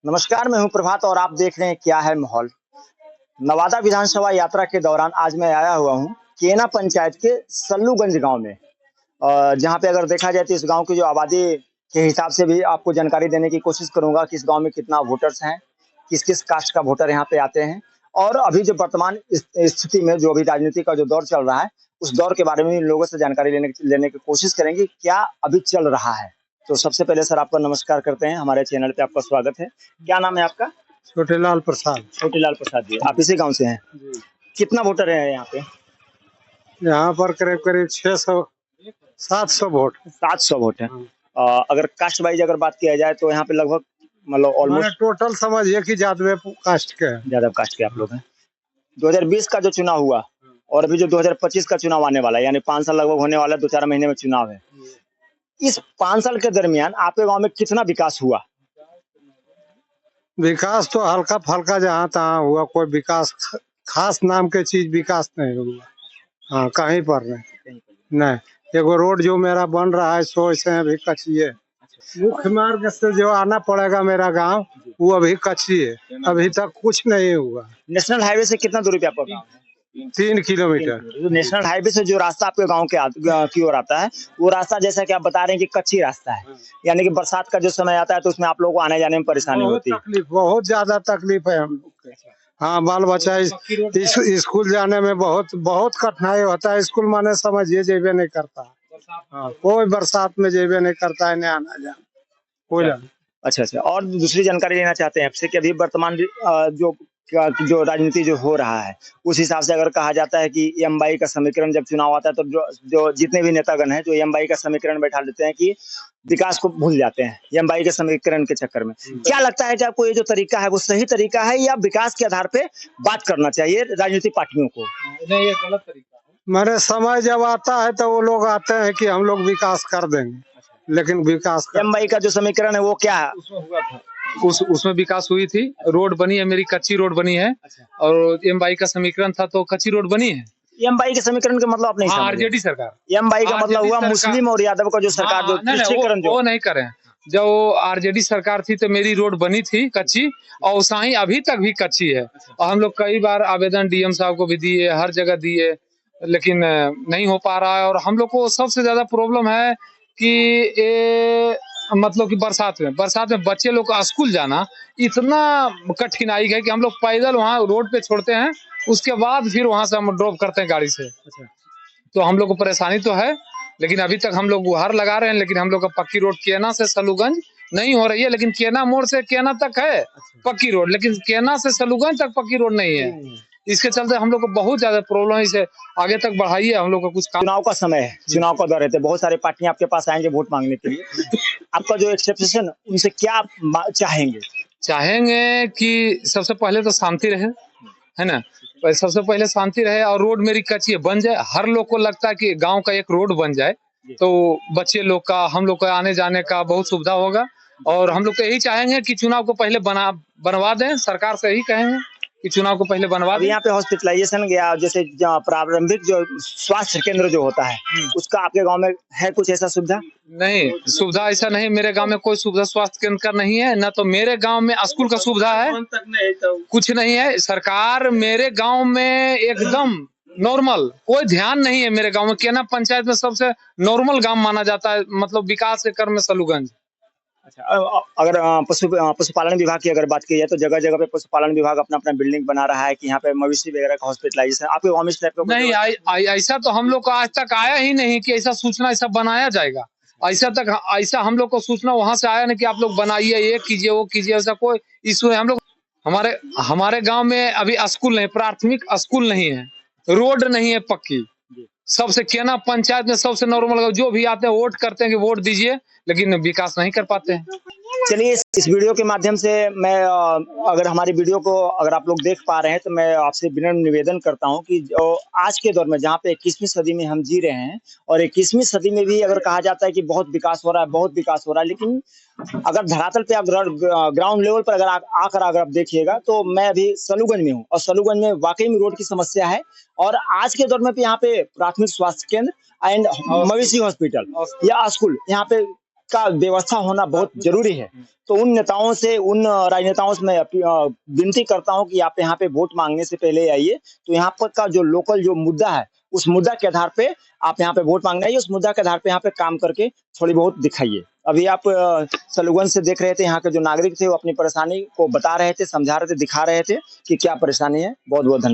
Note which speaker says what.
Speaker 1: नमस्कार, मैं हूं प्रभात और आप देख रहे हैं क्या है माहौल। नवादा विधानसभा यात्रा के दौरान आज मैं आया हुआ हूं केना पंचायत के सल्लूगंज गांव में। जहां पे अगर देखा जाए तो इस गांव की जो आबादी के हिसाब से भी आपको जानकारी देने की कोशिश करूंगा कि इस गांव में कितना वोटर्स हैं, किस-किस कास्ट का वोटर यहाँ पे आते हैं और अभी जो वर्तमान स्थिति में जो अभी राजनीति का जो दौर चल रहा है, उस दौर के बारे में इन लोगों से जानकारी लेने की कोशिश करेंगे, क्या अभी चल रहा है। तो सबसे पहले सर आपका नमस्कार करते हैं, हमारे चैनल पे आपका स्वागत है। क्या नाम है आपका?
Speaker 2: छोटेलाल प्रसाद।
Speaker 1: छोटेलाल प्रसाद जी, आप इसी गाँव से हैं?
Speaker 2: जी।
Speaker 1: कितना वोटर है यहाँ पे?
Speaker 2: यहाँ पर करीब-करीब 600-700 वोट।
Speaker 1: 700 वोट है।
Speaker 2: हाँ।
Speaker 1: अगर कास्ट वाइज अगर बात किया जाए तो यहाँ पे लगभग मतलब
Speaker 2: हमारे
Speaker 1: ऑलमोस्ट
Speaker 2: टोटल समझिए कि यादव कास्ट के हैं।
Speaker 1: यादव कास्ट के आप लोग हैं। 2020 का जो चुनाव हुआ और अभी जो 2025 का चुनाव आने वाला है, यानी 5 साल लगभग होने वाला है, 2-4 महीने में चुनाव है। इस 5 साल के दरमियान आपके गाँव में कितना विकास हुआ?
Speaker 2: विकास तो हल्का-फल्का जहाँ-तहाँ हुआ, कोई विकास खास नाम के चीज विकास नहीं हुआ। हाँ, कहीं पर नहीं। नहीं, एगो रोड जो मेरा बन रहा है सो ऐसे अभी कच्ची है। मुख्य मार्ग से जो आना पड़ेगा मेरा गाँव, वो अभी कच्ची है, अभी तक कुछ नहीं हुआ।
Speaker 1: नेशनल हाईवे से कितना दूरी पे आपका गाँव है?
Speaker 2: 3 किलोमीटर।
Speaker 1: तो नेशनल हाईवे से जो रास्ता आपके गाँव के की ओर आता है, वो रास्ता जैसा कि आप बता रहे हैं कि कच्ची रास्ता है, यानी कि बरसात का जो समय आता है तो उसमें आप लोगों को आने-जाने में परेशानी होती है।
Speaker 2: बहुत ज्यादा तकलीफ है हम लोग के। हाँ, बाल बच्चा स्कूल जाने में बहुत कठिनाई होता है। स्कूल माने समझिए जेबे नहीं करता। हाँ, कोई बरसात में जेबे नहीं करता है, नहीं आना जाना कोई नहीं।
Speaker 1: अच्छा। और दूसरी जानकारी लेना चाहते हैं आपसे कि अभी वर्तमान जो राजनीति जो हो रहा है, उस हिसाब से अगर कहा जाता है कि एम-बाई का समीकरण जब चुनाव आता है तो जो जितने भी नेतागण हैं, जो एम-बाई का समीकरण बैठा देते हैं कि विकास को भूल जाते हैं, एम-बाई के समीकरण के चक्कर में। क्या लगता है कि आपको ये जो तरीका है, वो सही तरीका है या विकास के आधार पे बात करना चाहिए राजनीतिक पार्टियों को?
Speaker 2: नहीं, ये गलत तरीका है। मेरे समय जब आता है तो वो लोग आते हैं कि हम लोग विकास कर देंगे, लेकिन विकास
Speaker 1: एम-बाई का जो समीकरण है वो क्या है?
Speaker 3: उसमें विकास हुई थी, रोड बनी है, मेरी कच्ची रोड बनी है। और एम-बाई का समीकरण था तो कच्ची रोड बनी है।
Speaker 1: एम-बाई के समीकरण का मतलब आप नहीं समझे?
Speaker 3: आरजेडी सरकार।
Speaker 1: एम-बाई का मतलब हुआ मुस्लिम और यादव का जो सरकार जो तुष्टीकरण जो
Speaker 3: वो नहीं करें। जब आरजेडी सरकार थी तो मेरी रोड बनी थी कच्ची और साही अभी तक भी कच्ची है। और हम लोग कई बार आवेदन डीएम साहब को भी दिए, हर जगह दिए, लेकिन नहीं हो पा रहा है। और हम लोग को सबसे ज्यादा प्रॉब्लम है कि ये मतलब कि बरसात में बच्चे लोग का स्कूल जाना इतना कठिनाई है कि हम लोग पैदल वहाँ रोड पे छोड़ते हैं, उसके बाद फिर वहां से हम ड्रॉप करते हैं गाड़ी से। तो हम लोग को परेशानी तो है, लेकिन अभी तक हम लोग गुहार लगा रहे हैं, लेकिन हम लोग का पक्की रोड केना से सलूगंज नहीं हो रही है। लेकिन केना मोड़ से केना तक है पक्की रोड, लेकिन केना से सलूगंज तक पक्की रोड नहीं है। इसके चलते हम लोग को बहुत ज्यादा प्रॉब्लम है। इसे आगे तक बढ़ाइए, हम लोग का कुछ
Speaker 1: चुनाव का समय है, चुनाव का दौर है, तो बहुत सारे पार्टियां आपके पास आएंगे वोट मांगने के लिए। आपका जो एक्सपेक्टेशन उनसे क्या चाहेंगे?
Speaker 3: चाहेंगे कि सबसे पहले तो शांति रहे, है ना। सबसे पहले शांति रहे और रोड मेरी कच्ची बन जाए। हर लोग को लगता है कि गांव का एक रोड बन जाए तो बच्चे लोग का, हम लोग का आने जाने का बहुत सुविधा होगा। और हम लोग तो यही चाहेंगे कि चुनाव को पहले बनवा दें, सरकार से यही कहेंगे कि चुनाव को पहले बनवा दें।
Speaker 1: यहाँ पे हॉस्पिटलाइजेशन गया, जैसे प्रारंभिक जो स्वास्थ्य केंद्र जो होता है, उसका आपके गाँव में है कुछ ऐसा सुविधा?
Speaker 3: नहीं, सुविधा ऐसा नहीं। मेरे गांव में कोई सुविधा स्वास्थ्य केंद्र का नहीं है, न तो मेरे गांव में स्कूल का सुविधा है, कुछ नहीं है। सरकार मेरे गांव में एकदम नॉर्मल, कोई ध्यान नहीं है मेरे गांव में। केना पंचायत में सबसे नॉर्मल गांव माना जाता है, मतलब विकास के क्रम में सलूगंज।
Speaker 1: अच्छा, अगर पशुपालन विभाग की अगर बात की जाए तो जगह-जगह पे पशुपालन विभाग अपना-अपना बिल्डिंग बना रहा है कि यहाँ पे मवेशी वगैरह का हॉस्पिटलाइजेशन आपके गाँव में इस टाइप का
Speaker 3: नहीं, ऐसा तो हम लोग को आज तक आया ही नहीं कि ऐसा सूचना ऐसा बनाया जाएगा। ऐसा हम लोग को सूचना वहां से आया नहीं कि आप लोग बनाइए, ये कीजिए, वो कीजिए, ऐसा कोई इशू है। हम लोग हमारे गांव में अभी स्कूल नहीं, प्राथमिक स्कूल नहीं है, रोड नहीं है पक्की। सबसे केना पंचायत में सबसे नॉर्मल जो भी आते हैं वोट करते हैं कि वोट दीजिए, लेकिन विकास नहीं कर पाते हैं।
Speaker 1: चलिए इस वीडियो के माध्यम से मैं अगर हमारी वीडियो को अगर आप लोग देख पा रहे हैं तो मैं आपसे विनम्र निवेदन करता हूं कि जो आज के दौर में जहां पे 21वीं सदी में हम जी रहे हैं और 21वीं सदी में भी अगर कहा जाता है कि बहुत विकास हो रहा है, बहुत विकास हो रहा है, लेकिन अगर धरातल पे ग्राउंड लेवल पर अगर आकर अगर आप देखिएगा तो मैं अभी सलूगंज में हूँ और सलूगंज में वाकई में रोड की समस्या है। और आज के दौर में यहाँ पे प्राथमिक स्वास्थ्य केंद्र एंड मवेशी हॉस्पिटल या स्कूल यहाँ पे का व्यवस्था होना बहुत जरूरी है। तो उन नेताओं से, उन राजनेताओं से मैं विनती करता हूं कि आप यहाँ पे वोट मांगने से पहले आइए, तो यहाँ पर का जो लोकल जो मुद्दा है, उस मुद्दा के आधार पे आप यहाँ पे वोट मांगने आइए, उस मुद्दा के आधार पे यहाँ पे काम करके थोड़ी बहुत दिखाइए। अभी आप सलूगन से देख रहे थे, यहाँ के जो नागरिक थे वो अपनी परेशानी को बता रहे थे, समझा रहे थे, दिखा रहे थे कि क्या परेशानी है। बहुत बहुत धन्यवाद।